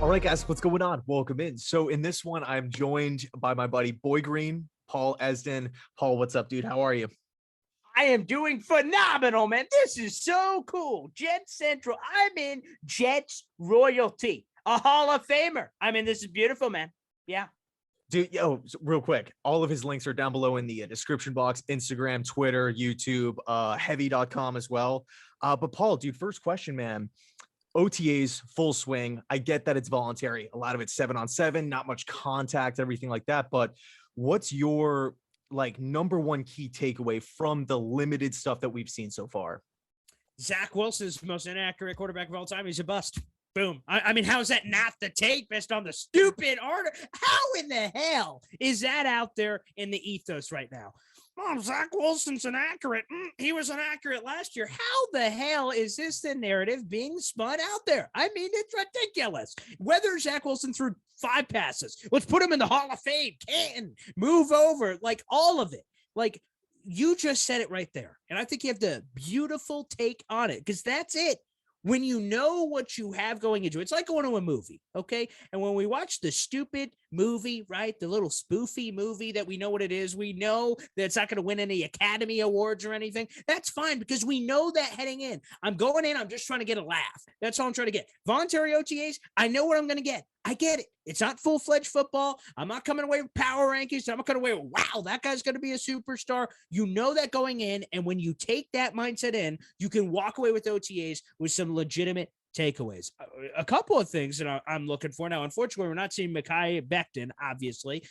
All right, guys, what's going on? Welcome in. So in this one, I'm joined by my buddy Boy Green, Paul Esden. Paul, what's up, dude? How are you? I am doing phenomenal, man. This is so cool. Jetscentral. I'm in Jets royalty, a Hall of Famer. I mean, this is beautiful, man. Yeah. Dude, yo, real quick, all of his links are down below in the description box, Instagram, Twitter, YouTube, heavy.com as well. But Paul, dude, first question, man. OTAs full swing. I get that it's voluntary. A lot of it's 7-on-7, not much contact, everything like that. But what's your like number one key takeaway from the limited stuff that we've seen so far? Zach Wilson's the most inaccurate quarterback of all time. He's a bust. Boom. I mean, how is that not the take based on the stupid order? How in the hell is that out there in the ethos right now? Oh, Zach Wilson's inaccurate. He was inaccurate last year. How the hell is this the narrative being spun out there? I mean, it's ridiculous. Whether Zach Wilson threw 5 passes, let's put him in the Hall of Fame. Canton, move over, like all of it. Like you just said it right there. And I think you have the beautiful take on it because that's it. When you know what you have going into it, it's like going to a movie, okay? And when we watch the stupid movie, right, the little spoofy movie that we know what it is, we know that it's not going to win any Academy Awards or anything. That's fine because we know that heading in. I'm going in, I'm just trying to get a laugh. That's all I'm trying to get. Voluntary OTAs, I know what I'm going to get. I get it. It's not full-fledged football. I'm not coming away with power rankings. I'm not coming away with, wow, that guy's going to be a superstar. You know that going in, and when you take that mindset in, you can walk away with OTAs with some legitimate takeaways. A couple of things that I'm looking for. Now, unfortunately, we're not seeing Mekhi Becton, obviously.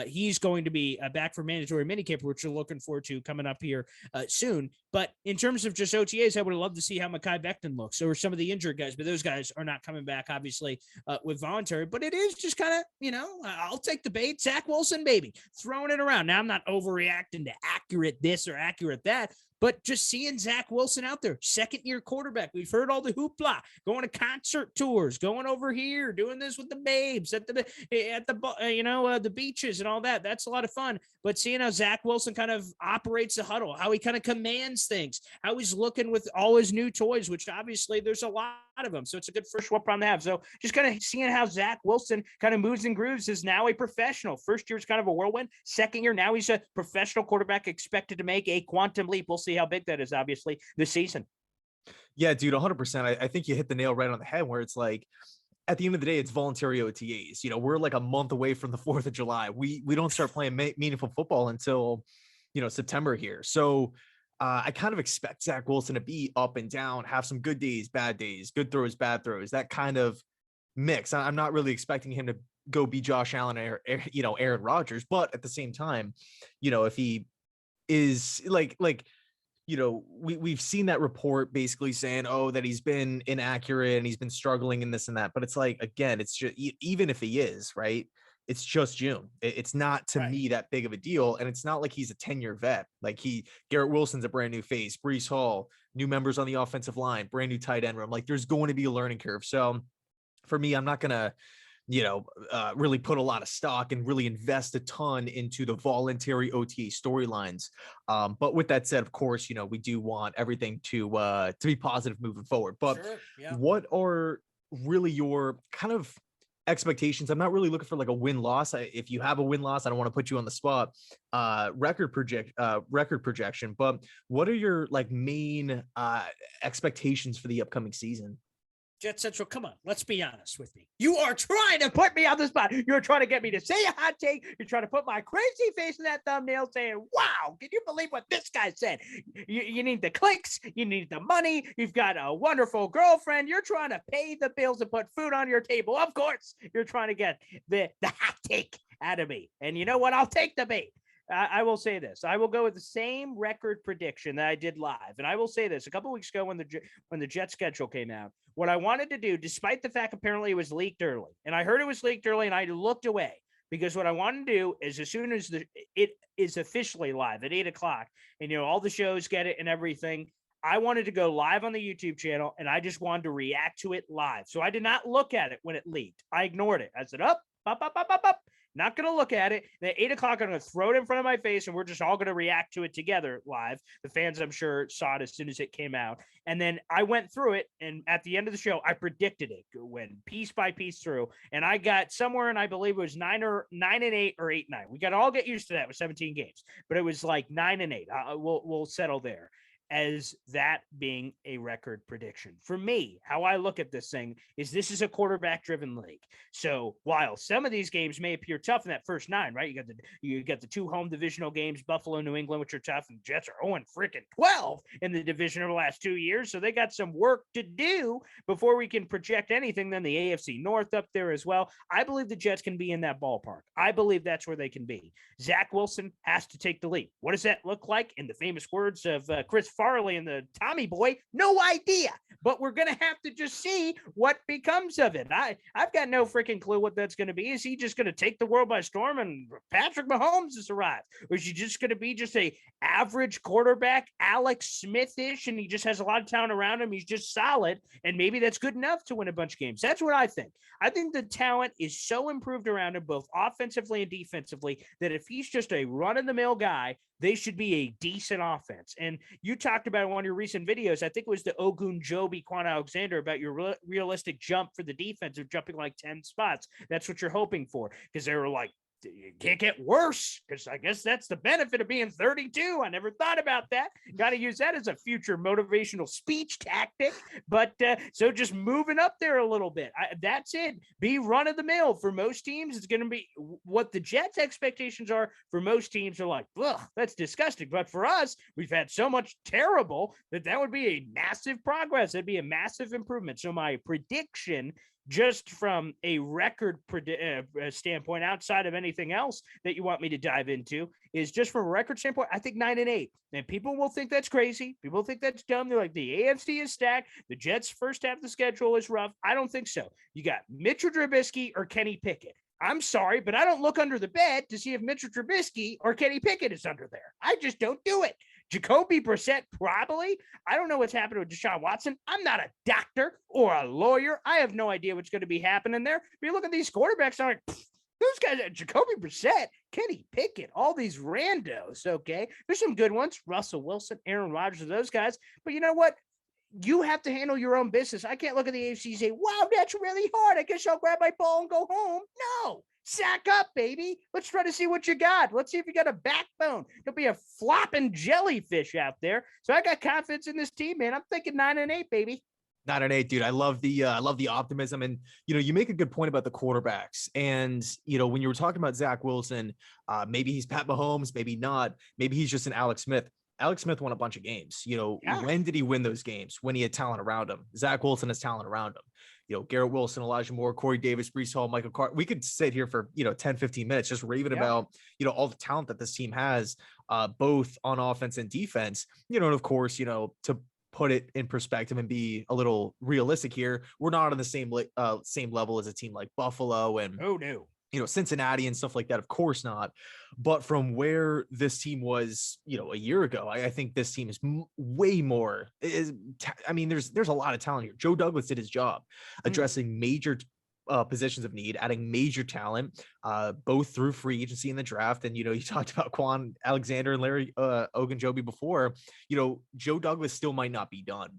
He's going to be back for mandatory minicamp, which we're looking forward to coming up here soon. But in terms of just OTAs, I would love to see how Mekhi Becton looks. So are some of the injured guys, but those guys are not coming back, obviously, with voluntary. But it is just kind of, you know, I'll take the bait. Zach Wilson, baby, throwing it around. Now, I'm not overreacting to accurate this or accurate that. But just seeing Zach Wilson out there, second-year quarterback. We've heard all the hoopla, going to concert tours, going over here, doing this with the babes at the the beaches and all that. That's a lot of fun. But seeing how Zach Wilson kind of operates the huddle, how he kind of commands things, how he's looking with all his new toys, which obviously there's a lot of them. So it's a good first problem to have. So just kind of seeing how Zach Wilson kind of moves and grooves is now a professional. First year is kind of a whirlwind. Second year, now he's a professional quarterback expected to make a quantum leap. We'll see how big that is, obviously, this season. Yeah, dude, 100%. I think you hit the nail right on the head where it's like, at the end of the day, it's voluntary OTAs. You know, we're like a month away from the 4th of July. We don't start playing meaningful football until, September here. So I kind of expect Zach Wilson to be up and down, have some good days, bad days, good throws, bad throws, that kind of mix. I'm not really expecting him to go be Josh Allen or Aaron Rodgers. But at the same time, if he is we've seen that report basically saying, that he's been inaccurate and he's been struggling in this and that. But it's like, again, it's just, even if he is, right, it's just June. It's not to me that big of a deal. And it's not like he's a 10-year vet. Like Garrett Wilson's a brand new face, Breece Hall, new members on the offensive line, brand new tight end room. Like there's going to be a learning curve. So for me, I'm not going to, really put a lot of stock and really invest a ton into the voluntary OTA storylines. But with that said, of course, we do want everything to be positive moving forward. But Sure, yeah. What are really your kind of expectations? I'm not really looking for like a win-loss. If you have a win-loss, I don't want to put you on the spot. Record projection. But what are your like main expectations for the upcoming season? Jetscentral, come on, let's be honest with me. You are trying to put me on the spot. You're trying to get me to say a hot take. You're trying to put my crazy face in that thumbnail saying, wow, can you believe what this guy said? You need the clicks. You need the money. You've got a wonderful girlfriend. You're trying to pay the bills and put food on your table. Of course, you're trying to get the hot take out of me. And you know what? I'll take the bait. I will say this. I will go with the same record prediction that I did live. And I will say this. A couple of weeks ago when the Jet schedule came out, what I wanted to do, despite the fact apparently it was leaked early, and I heard it was leaked early and I looked away because what I wanted to do is as soon as it is officially live at 8:00 and, all the shows get it and everything, I wanted to go live on the YouTube channel and I just wanted to react to it live. So I did not look at it when it leaked. I ignored it. I said, up. Not going to look at it. And at 8 o'clock, I'm going to throw it in front of my face, and we're just all going to react to it together live. The fans, I'm sure, saw it as soon as it came out. And then I went through it, and at the end of the show, I predicted it. Went piece by piece through, and I got somewhere, and I believe it was 9-8 or 8-9. We got to all get used to that with 17 games, but it was like 9-8. We'll settle there as that being a record prediction. For me, how I look at this thing is this is a quarterback driven league. So while some of these games may appear tough in that first 9, right? You got the 2 home divisional games, Buffalo, New England, which are tough, and Jets are 0-12 in the division over the last 2 years. So they got some work to do before we can project anything. Then the AFC North up there as well. I believe the Jets can be in that ballpark. I believe that's where they can be. Zach Wilson has to take the lead. What does that look like? In the famous words of Chris Farley and the Tommy Boy, no idea. But we're going to have to just see what becomes of it. I've got no freaking clue what that's going to be. Is he just going to take the world by storm and Patrick Mahomes has arrived? Or is he just going to be just a average quarterback, Alex Smith-ish, and he just has a lot of talent around him? He's just solid, and maybe that's good enough to win a bunch of games. That's what I think. I think the talent is so improved around him, both offensively and defensively, that if he's just a run-of-the-mill guy, they should be a decent offense. And you talked about in one of your recent videos, I think it was the Ogunjobi Quan Alexander, about your realistic jump for the defense of jumping like 10 spots. That's what you're hoping for, because they were like, you can't get worse, because I guess that's the benefit of being 32. I never thought about that. Got to use that as a future motivational speech tactic. But so just moving up there a little bit. That's it. Be run of the mill. For most teams, it's going to be what the Jets' expectations are. For most teams are like, ugh, that's disgusting. But for us, we've had so much terrible that would be a massive progress. It'd be a massive improvement. So my prediction, just from a record standpoint, outside of anything else that you want me to dive into, is just from a record standpoint, I think 9-8. And people will think that's crazy. People think that's dumb. They're like, the AFC is stacked. The Jets' first half of the schedule is rough. I don't think so. You got Mitchell Trubisky or Kenny Pickett. I'm sorry, but I don't look under the bed to see if Mitchell Trubisky or Kenny Pickett is under there. I just don't do it. Jacoby Brissett, probably. I don't know what's happening with Deshaun Watson. I'm not a doctor or a lawyer. I have no idea what's going to be happening there. But you look at these quarterbacks, I'm like, those guys, Jacoby Brissett, Kenny Pickett, all these randos, okay? There's some good ones. Russell Wilson, Aaron Rodgers, those guys. But you know what? You have to handle your own business. I can't look at the AFC and say, wow, that's really hard. I guess I'll grab my ball and go home. No. Sack up, baby. Let's try to see what you got. Let's see if you got a backbone. There'll be a flopping jellyfish out there. So I got confidence in this team, man. I'm thinking 9-8, baby. 9-8, dude. I love the optimism. And, you make a good point about the quarterbacks. And, when you were talking about Zach Wilson, maybe he's Pat Mahomes, maybe not. Maybe he's just an Alex Smith. Alex Smith won a bunch of games. Yeah. When did he win those games? When he had talent around him. Zach Wilson has talent around him. Garrett Wilson, Elijah Moore, Corey Davis, Breece Hall, Michael Carter. We could sit here for, 10, 15 minutes just raving about, all the talent that this team has, both on offense and defense, and of course, to put it in perspective and be a little realistic here, we're not on the same level as a team like Buffalo and Cincinnati and stuff like that. Of course not. But from where this team was, a year ago, I think this team is way more. There's a lot of talent here. Joe Douglas did his job addressing major positions of need, adding major talent, both through free agency and the draft. And, you talked about Quan Alexander and Larry Ogunjobi before. Joe Douglas still might not be done.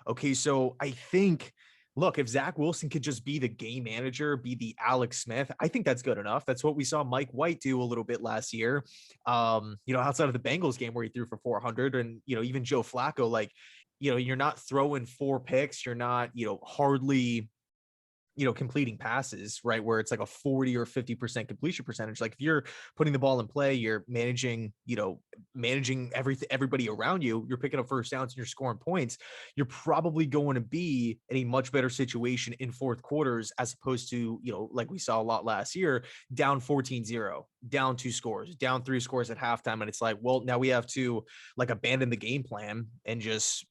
Okay, so I think, look, if Zach Wilson could just be the game manager, be the Alex Smith, I think that's good enough. That's what we saw Mike White do a little bit last year. Outside of the Bengals game where he threw for 400, and, even Joe Flacco, you're not throwing 4 picks. You're not, hardly, completing passes, right? Where it's like a 40 or 50% completion percentage. Like if you're putting the ball in play, you're managing everybody around you, you're picking up first downs and you're scoring points. You're probably going to be in a much better situation in fourth quarters, as opposed to, like we saw a lot last year, down 14-0, down 2 scores, down 3 scores at halftime. And it's like, well, now we have to abandon the game plan and just,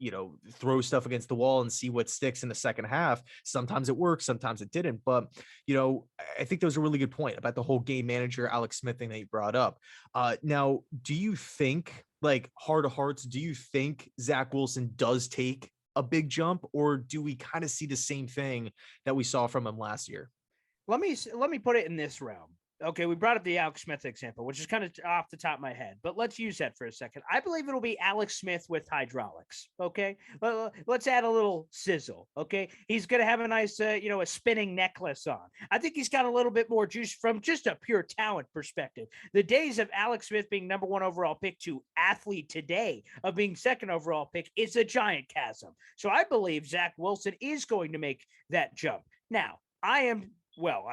throw stuff against the wall and see what sticks in the second half. Sometimes it works, sometimes it didn't. But, I think that was a really good point about the whole game manager, Alex Smith thing that you brought up. Now, do you think, heart of hearts, do you think Zach Wilson does take a big jump, or do we kind of see the same thing that we saw from him last year? Let me put it in this realm. okay, we brought up the Alex Smith example, which is kind of off the top of my head, but let's use that for a second. I believe it'll be Alex Smith with hydraulics. Okay. Let's add a little sizzle. Okay. He's going to have a nice, a spinning necklace on. I think he's got a little bit more juice from just a pure talent perspective. The days of Alex Smith being number 1 overall pick to athlete today of being 2nd overall pick is a giant chasm. So I believe Zach Wilson is going to make that jump. Now, I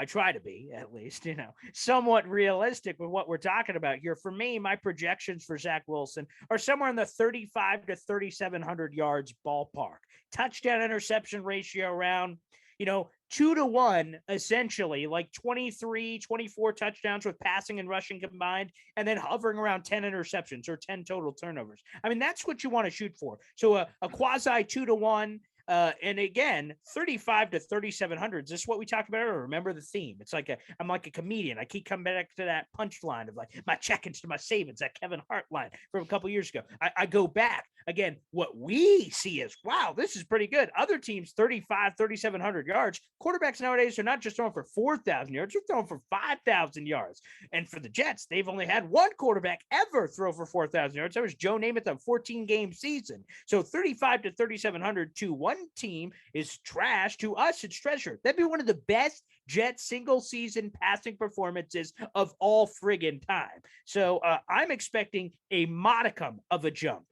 try to be, at least, somewhat realistic with what we're talking about here. For me, my projections for Zach Wilson are somewhere in the 35 to 3,700 yards ballpark. Touchdown interception ratio around, 2-1, essentially, like 23, 24 touchdowns with passing and rushing combined, and then hovering around 10 interceptions or 10 total turnovers. I mean, that's what you want to shoot for. So a quasi 2-1. And again, 35 to 3,700. Is this what we talked about earlier? Remember the theme. It's like I'm like a comedian. I keep coming back to that punchline of like my check-ins to my savings, that Kevin Hart line from a couple years ago. I go back again. What we see is, wow, this is pretty good. Other teams, 35, 3,700 yards. Quarterbacks nowadays are not just throwing for 4,000 yards. They're throwing for 5,000 yards. And for the Jets, they've only had one quarterback ever throw for 4,000 yards. That was Joe Namath, a 14-game season. So 35 to 3,700 to one team is trash. To us, it's treasure. That'd be one of the best Jets single season passing performances of all friggin' time. So I'm expecting a modicum of a jump.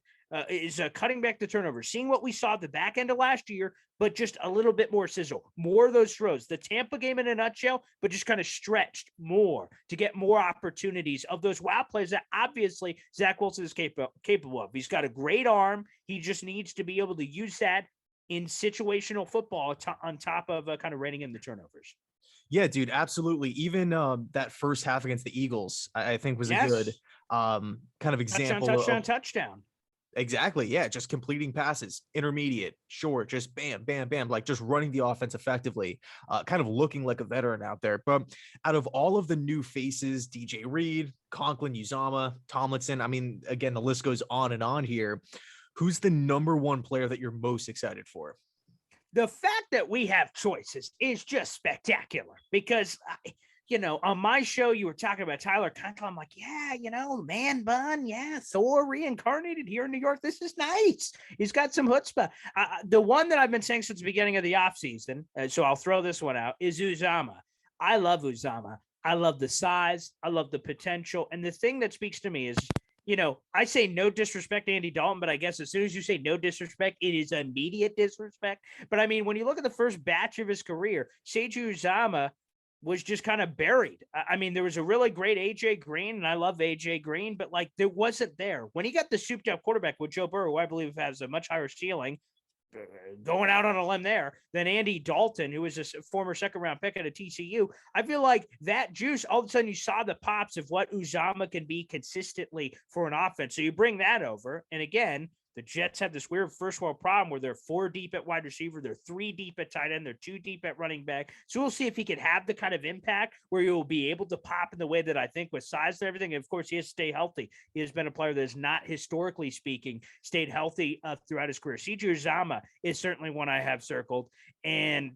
Is cutting back the turnovers, seeing what we saw at the back end of last year, but just a little bit more sizzle, more of those throws. The Tampa game in a nutshell, but just kind of stretched more to get more opportunities of those wow plays that obviously Zach Wilson is capable of. He's got a great arm. He just needs to be able to use that in situational football on top of kind of reining in the turnovers. Yeah, dude, absolutely. Even that first half against the Eagles, I think was a good kind of example. Touchdown. Exactly. Yeah. Just completing passes, intermediate, short, just bam, bam, bam, like just running the offense effectively, kind of looking like a veteran out there. But out of all of the new faces, DJ Reed, Conklin, Uzama, Tomlinson, I mean, again, the list goes on and on here. Who's the number one player that you're most excited for? The fact that we have choices is just spectacular because on my show, you were talking about Tyler Conklin. I'm like, yeah, man bun. Yeah, Thor reincarnated here in New York. This is nice. He's got some chutzpah. The one that I've been saying since the beginning of the offseason, so I'll throw this one out, is Uzama. I love Uzama. I love the size. I love the potential. And the thing that speaks to me is, I say no disrespect to Andy Dalton, but I guess as soon as you say no disrespect, it is immediate disrespect. But I mean, when you look at the first batch of his career, Seiji Uzama was just kind of buried. I mean, there was a really great AJ Green, and I love AJ Green, but like there wasn't there. When he got the souped up quarterback with Joe Burrow, who I believe has a much higher ceiling, going out on a limb there, than Andy Dalton, who was a former 2nd round pick at a TCU. I feel like that juice, all of a sudden you saw the pops of what Uzama can be consistently for an offense. So you bring that over. And again, the Jets have this weird first world problem where they're 4 deep at wide receiver, they're 3 deep at tight end, they're 2 deep at running back. So we'll see if he can have the kind of impact where he will be able to pop in the way that I think with size and everything. And of course, he has to stay healthy. He has been a player that has not, historically speaking, stayed healthy throughout his career. CJ Uzama is certainly one I have circled. And,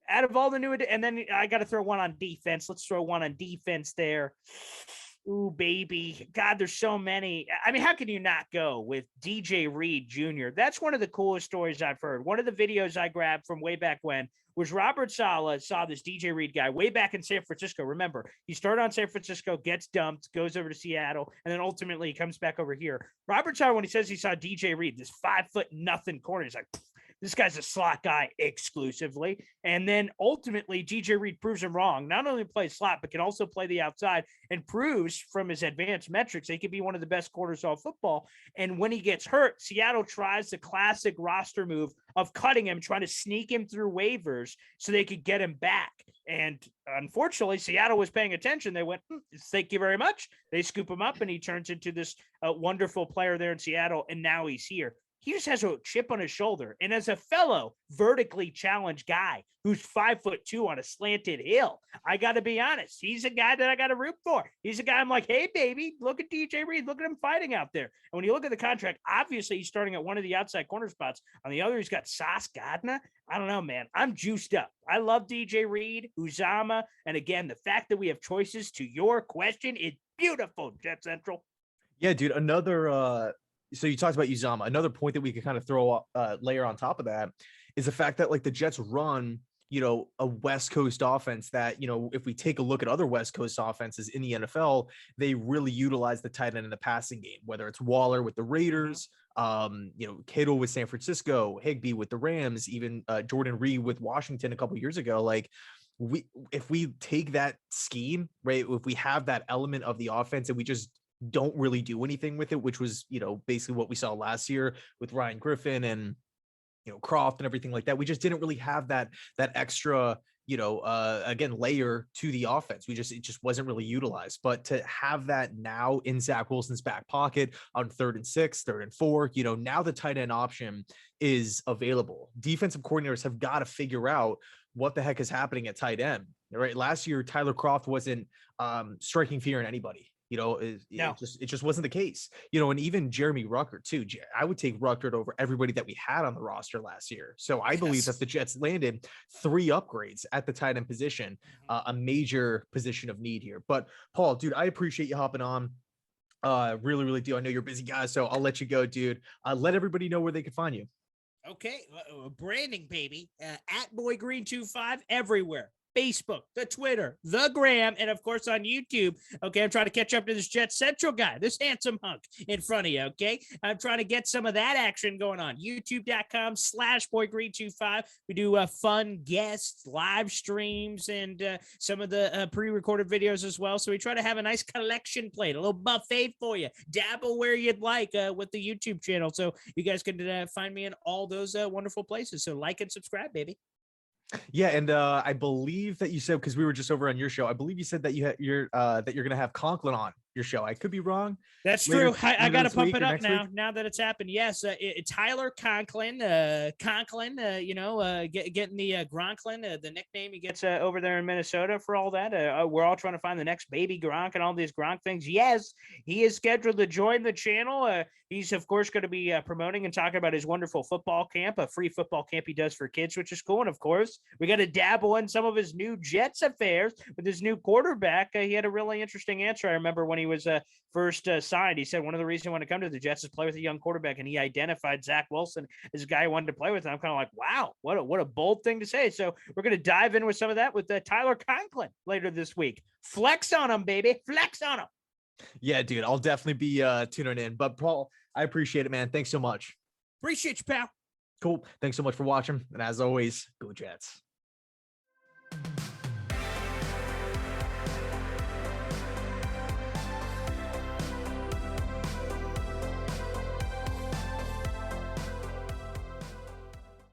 out of all the new, and then I got to throw one on defense. Let's throw one on defense there. Ooh, baby. God, there's so many. I mean, how can you not go with DJ Reed Jr.? That's one of the coolest stories I've heard. One of the videos I grabbed from way back when was Robert Saleh saw this DJ Reed guy way back in San Francisco. Remember, he started on San Francisco, gets dumped, goes over to Seattle, and then ultimately he comes back over here. Robert Saleh, when he says he saw DJ Reed, this 5'0" corner, he's like, this guy's a slot guy exclusively. And then ultimately, DJ Reed proves him wrong. Not only plays slot, but can also play the outside and proves from his advanced metrics he could be one of the best corners of football. And when he gets hurt, Seattle tries the classic roster move of cutting him, trying to sneak him through waivers so they could get him back. And unfortunately, Seattle was paying attention. They went, thank you very much. They scoop him up, and he turns into this wonderful player there in Seattle, and now he's here. he just has a chip on his shoulder. And as a fellow vertically challenged guy who's 5'2" on a slanted hill, I got to be honest, he's a guy that I got to root for. He's a guy I'm like, hey, baby, look at DJ Reed. Look at him fighting out there. And when you look at the contract, obviously he's starting at one of the outside corner spots. On the other, he's got Sauce Gardner. I don't know, man. I'm juiced up. I love DJ Reed, Uzama. And again, the fact that we have choices to your question is beautiful, Jet Central. Yeah, dude. Another so you talked about Uzama. Another point that we could kind of throw layer on top of that is the fact that like the Jets run, a West Coast offense that, if we take a look at other West Coast offenses in the NFL, they really utilize the tight end in the passing game, whether it's Waller with the Raiders, Kittle with San Francisco, Higbee with the Rams, even Jordan Reed with Washington a couple years ago. Like if we take that scheme, right, if we have that element of the offense and we just don't really do anything with it, which was, basically what we saw last year with Ryan Griffin and, Croft and everything like that. We just didn't really have that extra, again, layer to the offense. It just wasn't really utilized. But to have that now in Zach Wilson's back pocket on 3rd and 6, 3rd and 4, now the tight end option is available. Defensive coordinators have got to figure out what the heck is happening at tight end, right? Last year, Tyler Croft wasn't striking fear in anybody. It just wasn't the case, and even Jeremy Ruckert too. I would take Ruckert over everybody that we had on the roster last year. So I believe that the Jets landed 3 upgrades at the tight end position, a major position of need here. But Paul, dude, I appreciate you hopping on. Really, really do. I know you're a busy guy, so I'll let you go, dude. Let everybody know where they can find you. Okay. Branding, baby. At BoyGreen25 everywhere. Facebook, the Twitter, the Gram, and of course on YouTube. Okay, I'm trying to catch up to this Jet Central guy, this handsome hunk in front of you. Okay, I'm trying to get some of that action going on. YouTube.com/BoyGreen25. We do fun guests, live streams, and some of the pre-recorded videos as well. So we try to have a nice collection plate, a little buffet for you. Dabble where you'd like with the YouTube channel. So you guys can find me in all those wonderful places. So like and subscribe, baby. Yeah, and I believe that you said, because we were just over on your show, I believe you said that you're gonna have Conklin on your show. I could be wrong. That's true. I got to pump it up now. Now that it's happened, yes. Tyler Conklin, getting the Gronklin, the nickname he gets over there in Minnesota for all that. We're all trying to find the next baby Gronk and all these Gronk things. Yes, he is scheduled to join the channel. He's of course going to be promoting and talking about his wonderful football camp, a free football camp he does for kids, which is cool. And of course, we got to dabble in some of his new Jets affairs with his new quarterback. He had a really interesting answer. I remember when he was first signed, he said one of the reasons he wanted to come to the Jets is play with a young quarterback, and he identified Zach Wilson as a guy he wanted to play with. And I'm kind of like, wow, what a bold thing to say. So we're going to dive in with some of that with Tyler Conklin later this week. Flex on him, baby. Flex on him. Yeah, dude, I'll definitely be tuning in. But Paul, I appreciate it, man. Thanks so much. Appreciate you, pal. Cool. Thanks so much for watching. And as always, go Jets.